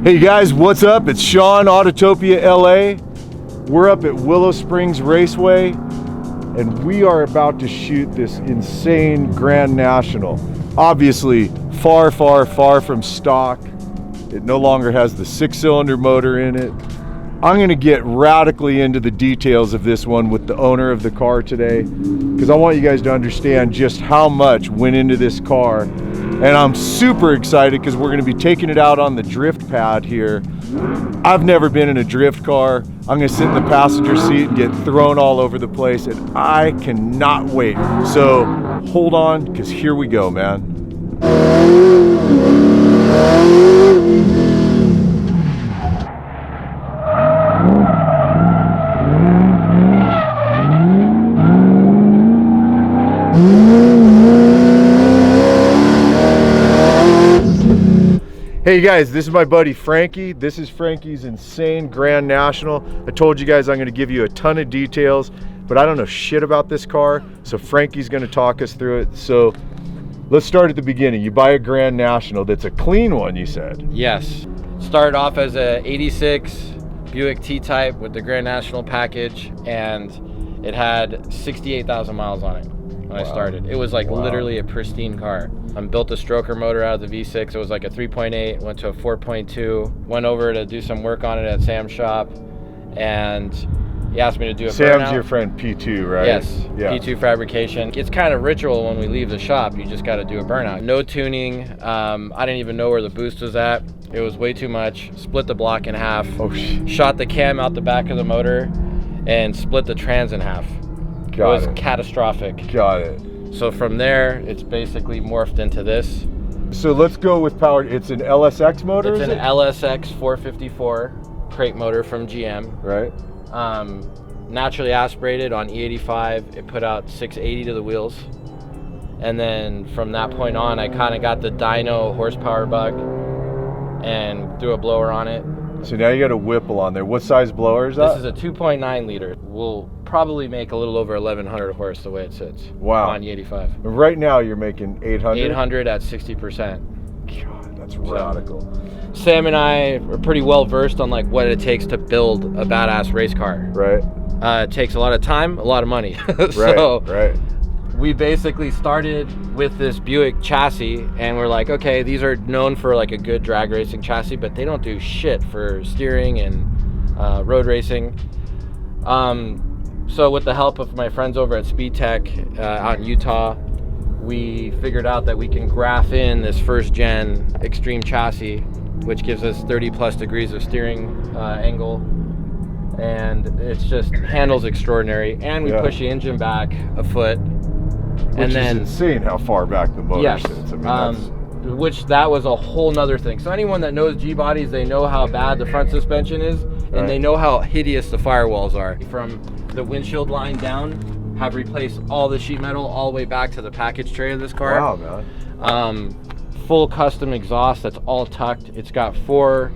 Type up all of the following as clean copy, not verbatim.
Hey guys, what's up? It's Sean, Autotopia LA. We're up at Willow Springs Raceway and we are about to shoot this insane Grand National. Obviously, far from stock. It no longer has the 6-cylinder motor in it. I'm gonna get radically into the details of this one with the owner of the car today, because I want you guys to understand just how much went into this car. And I'm super excited because we're gonna be taking it out on the drift pad here. I've never been in a drift car. I'm gonna sit in the passenger seat and get thrown all over the place, and I cannot wait. So hold on, because here we go, man. Hey guys, this is my buddy Frankie. This is Frankie's insane Grand National. I told you guys I'm gonna give you a ton of details, but I don't know shit about this car, so Frankie's gonna talk us through it. So let's start at the beginning. You buy a Grand National that's a clean one, you said? Yes. Started off as a 86 Buick T-Type with the Grand National package, and it had 68,000 miles on it when I started. It was like literally a pristine car. Built a stroker motor out of the V6. It was like a 3.8, went to a 4.2, went over to do some work on it at Sam's shop, and he asked me to do a burnout. Sam's your friend P2, right? Yes, yeah. P2 Fabrication. It's kind of ritual when we leave the shop. You just got to do a burnout. No tuning. I didn't even know where the boost was at. It was way too much. Split the block in half. Shot the cam out the back of the motor and split the trans in half. It was catastrophic. Got it. So from there, it's basically morphed into this. So let's go with power. It's an LSX motor? It's an LSX 454 crate motor from GM. Right. Naturally aspirated on E85. It put out 680 to the wheels. And then from that point on, I kind of got the dyno horsepower bug and threw a blower on it. So now you got a Whipple on there. What size blower is that? This is a 2.9 liter. We'll probably make a little over 1,100 horse the way it sits. Wow. On E85. Right now you're making 800? 800 at 60%. God, that's radical. Sam and I are pretty well versed on like what it takes to build a badass race car. Right. It takes a lot of time, a lot of money. Right. We basically started with this Buick chassis, and we're like, okay, these are known for like a good drag racing chassis, but they don't do shit for steering and road racing. So with the help of my friends over at Speed Tech out in Utah, we figured out that we can graph in this first gen extreme chassis, which gives us 30 plus degrees of steering angle, and it's just handles extraordinary, and we push the engine back a foot. Which is insane how far back the motor sits. I mean, which that was a whole nother thing. So anyone that knows G-bodies, they know how bad the front suspension is, and they know how hideous the firewalls are. From the windshield line down, have replaced all the sheet metal all the way back to the package tray of this car. Wow, man. Full custom exhaust that's all tucked. It's got 4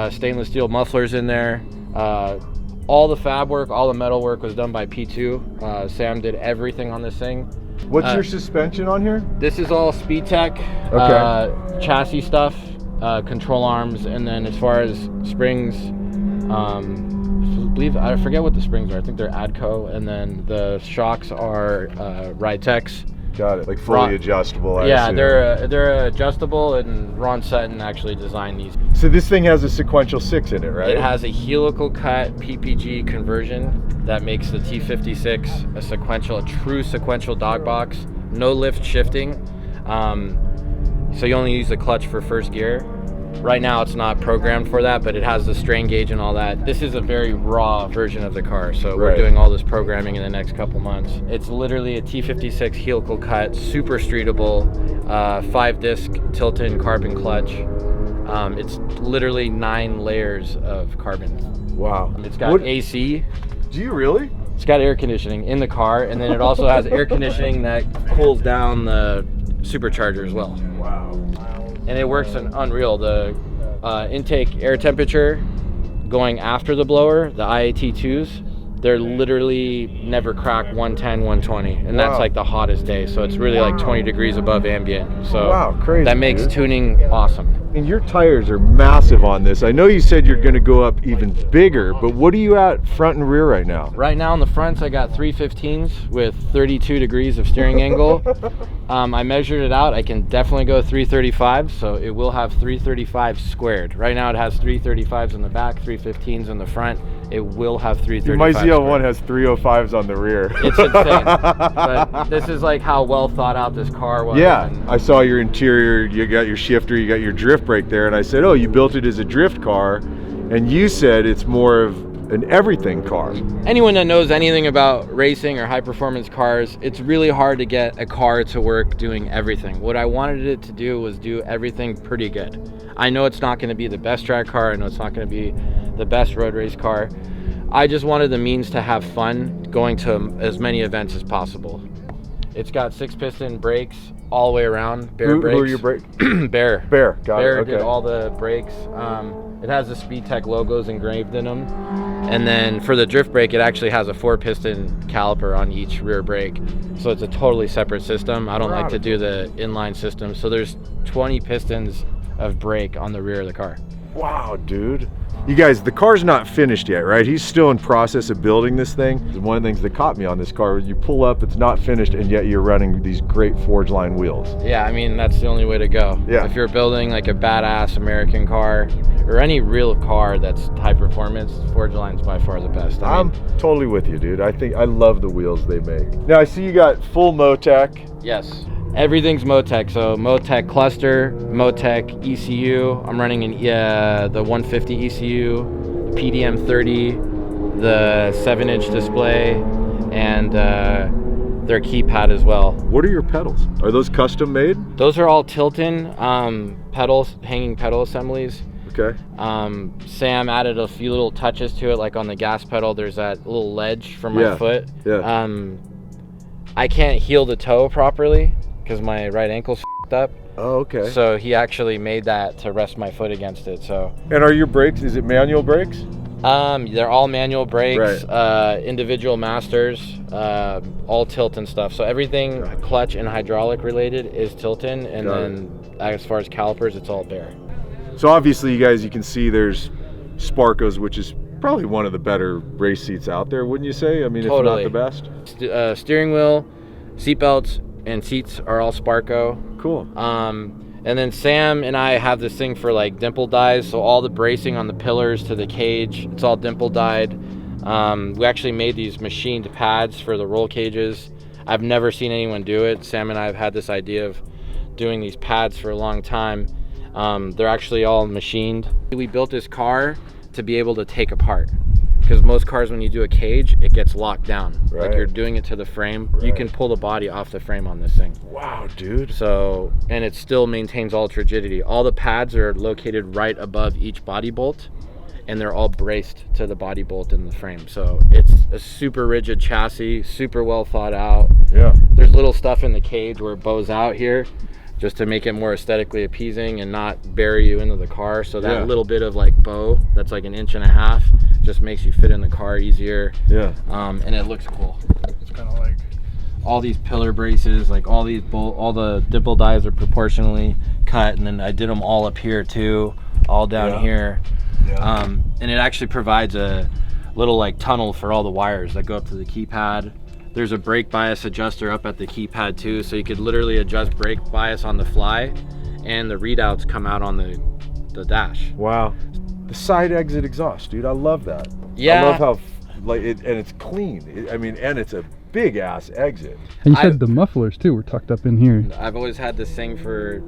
stainless steel mufflers in there. All the fab work, all the metal work was done by P2. Sam did everything on this thing. What's your suspension on here? This is all Speed Tech chassis stuff, control arms, and then as far as springs, I forget what the springs are. I think they're Adco, and then the shocks are Ritex. Got it. Like fully adjustable. Yeah, they're adjustable, and Ron Sutton actually designed these. So this thing has a sequential 6 in it, right? It has a helical cut PPG conversion that makes the T56 a true sequential dog box. No lift shifting. So you only use the clutch for first gear. Right now it's not programmed for that, but it has the strain gauge and all that. This is a very raw version of the car, so we're doing all this programming in the next couple months. It's literally a T56 helical cut, super streetable, 5-disc tilt-in carbon clutch. It's literally 9 layers of carbon. Wow. It's got AC. Do you really? It's got air conditioning in the car, and then it also has air conditioning that cools down the supercharger as well. Wow. And it works unreal. The intake air temperature going after the blower, the IAT2s, they're literally never crack 110, 120, and that's like the hottest day. So it's really like 20 degrees above ambient. So crazy, that makes tuning awesome. And your tires are massive on this. I know you said you're going to go up even bigger, but what are you at front and rear right now? Right now on the fronts, I got 315s with 32 degrees of steering angle. I measured it out. I can definitely go 335, so it will have 335 squared. Right now it has 335s in the back, 315s in the front. It will have 335. My ZL1 has 305s on the rear. It's insane. But this is like how well thought out this car was. Yeah, I saw your interior, you got your shifter, you got your drift brake there, and I said, oh, you built it as a drift car, and you said it's more of an everything car. Anyone that knows anything about racing or high performance cars, it's really hard to get a car to work doing everything. What I wanted it to do was do everything pretty good. I know it's not going to be the best track car, I know it's not going to be the best road race car. I just wanted the means to have fun going to as many events as possible. It's got 6-piston brakes all the way around. Bear brakes. Who are your brakes? Bear. Bear, got Bear it. Okay. did all the brakes. It has the SpeedTech logos engraved in them. And then for the drift brake, it actually has a 4-piston caliper on each rear brake. So it's a totally separate system. I don't like to do the inline system. So there's 20 pistons of brake on the rear of the car. Wow, dude. You guys, the car's not finished yet, right? He's still in process of building this thing. One of the things that caught me on this car was you pull up, it's not finished, and yet you're running these great forge line wheels. Yeah, I mean, that's the only way to go. Yeah. If you're building like a badass American car or any real car that's high performance, forge line's by far the best. I'm totally with you, dude. I love the wheels they make. Now, I see you got full Motec. Yes. Everything's Motec, so Motec cluster, Motec ECU. I'm running the 150 ECU, PDM 30, the 7-inch display, and their keypad as well. What are your pedals? Are those custom made? Those are all Tilton pedals, hanging pedal assemblies. Okay. Sam added a few little touches to it, like on the gas pedal, there's that little ledge for my foot. Yeah. I can't heel the toe properly because my right ankle's f***ed up. Oh, okay. So he actually made that to rest my foot against it. So. And are your brakes, is it manual brakes? They're all manual brakes, Right. Individual masters, all Tilton stuff. So everything clutch and hydraulic related is Tilton, and then as far as calipers, it's all Bear. So obviously, you guys, you can see there's Sparcos, which is probably one of the better race seats out there, wouldn't you say? I mean, Totally. if not the best. Steering wheel, seatbelts, and seats are all Sparco. Cool. And then Sam and I have this thing for like dimple dyes, so all the bracing on the pillars to the cage, it's all dimple dyed. We actually made these machined pads for the roll cages. I've never seen anyone do it. Sam and I have had this idea of doing these pads for a long time. They're actually all machined. We built this car to be able to take apart, because most cars, when you do a cage, it gets locked down. Right. Like you're doing it to the frame. Right. You can pull the body off the frame on this thing. Wow, dude. So, and it still maintains all its rigidity. All the pads are located right above each body bolt, and they're all braced to the body bolt in the frame. So it's a super rigid chassis, super well thought out. Yeah. There's little stuff in the cage where it bows out here, just to make it more aesthetically appeasing and not bury you into the car. So that little bit of like bow, that's like 1.5 inches, just makes you fit in the car easier. Yeah. And it looks cool. It's kind of like all these pillar braces, like all the dimple dies are proportionally cut, and then I did them all up here too, all down here. Yeah. And it actually provides a little like tunnel for all the wires that go up to the keypad. There's a brake bias adjuster up at the keypad too, so you could literally adjust brake bias on the fly, and the readouts come out on the dash. Wow. The side exit exhaust, dude, I love that. Yeah. I love how like it, and it's clean. I mean, and it's a big ass exit. And you said the mufflers too were tucked up in here. I've always had this thing for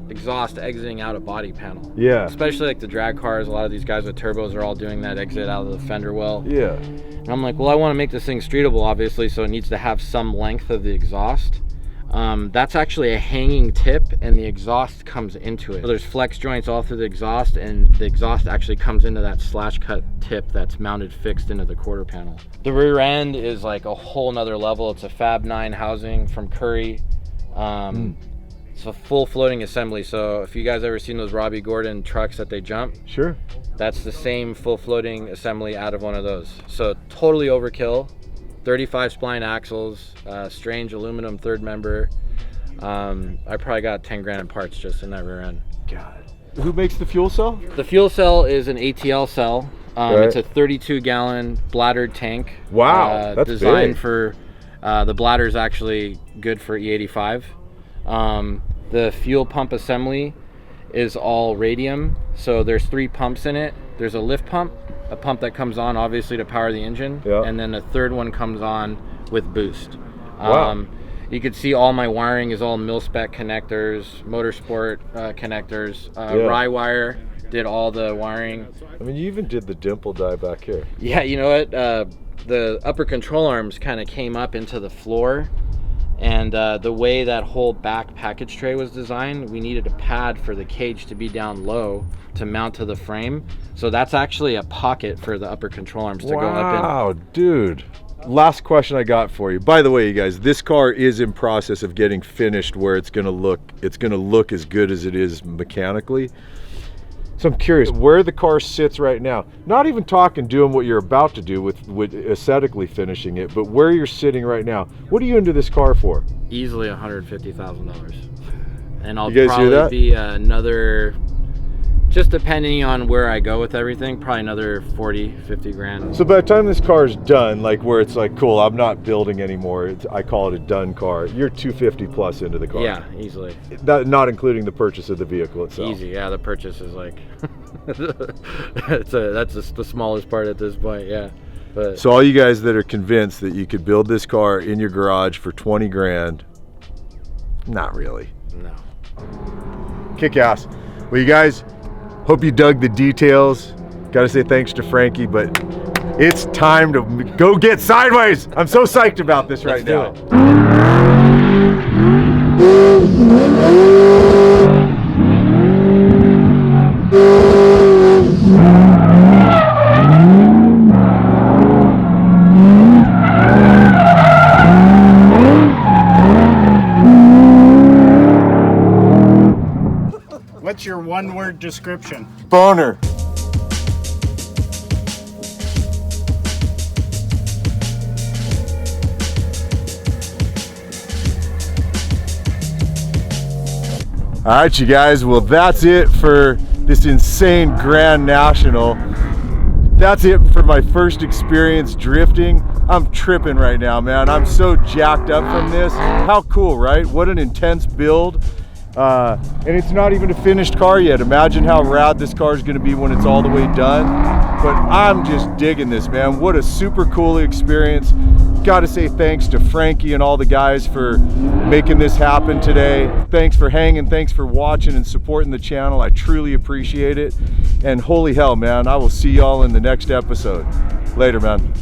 exhaust exiting out a body panel. Yeah. Especially like the drag cars, a lot of these guys with turbos are all doing that exit out of the fender well. Yeah. And I'm like, well, I want to make this thing streetable, obviously, so it needs to have some length of the exhaust. That's actually a hanging tip, and the exhaust comes into it. So there's flex joints all through the exhaust, and the exhaust actually comes into that slash cut tip that's mounted fixed into the quarter panel. The rear end is like a whole nother level. It's a Fab 9 housing from Curry. It's a full floating assembly. So if you guys ever seen those Robbie Gordon trucks that they jump, Sure. that's the same full floating assembly out of one of those. So totally overkill. 35 spline axles, strange aluminum third member. I probably got 10 grand in parts just in that rear end. God. Who makes the fuel cell? The fuel cell is an ATL cell. Right. It's a 32-gallon bladdered tank. Wow, that's designed big. for the bladder is actually good for E85. The fuel pump assembly is all radium, so there's 3 pumps in it. There's a lift pump, a pump that comes on obviously to power the engine, Yeah. and then a third one comes on with boost. Wow. You can see all my wiring is all mil-spec connectors, motorsport connectors, Yeah. rye wire. Did all the wiring. I mean, you even did the dimple die back here. Yeah, you know what? The upper control arms kind of came up into the floor, and the way that whole back package tray was designed, we needed a pad for the cage to be down low to mount to the frame. So that's actually a pocket for the upper control arms to go up in. Wow, dude. Last question I got for you. By the way, you guys, this car is in process of getting finished where it's gonna look as good as it is mechanically. So I'm curious where the car sits right now. Not even talking doing what you're about to do with aesthetically finishing it, but where you're sitting right now. What are you into this car for? Easily $150,000. And I'll You guys hear that? probably be another, just depending on where I go with everything, probably another 40, 50 grand. So by the time this car is done, like where it's like, cool, I'm not building anymore, I call it a done car, you're 250 plus into the car. Yeah, easily. Not including the purchase of the vehicle itself. Easy, yeah. The purchase is like, that's just the smallest part at this point, yeah. But So all you guys that are convinced that you could build this car in your garage for 20 grand, not really. no. Kick ass. Well, you guys, hope you dug the details. Got to say thanks to Frankie, but it's time to go get sideways. I'm so psyched about this right Let's do now. What's your one-word description? Boner. All right, you guys. Well, that's it for this insane Grand National. That's it for my first experience drifting. I'm tripping right now, man. I'm so jacked up from this. How cool, right? What an intense build. And it's not even a finished car yet. Imagine how rad this car is going to be when it's all the way done. But I'm just digging this, man. What a super cool experience. Got to say thanks to Frankie and all the guys for making this happen today. Thanks for hanging, thanks for watching and supporting the channel. I truly appreciate it. And holy hell, man, I will see y'all in the next episode. Later, man.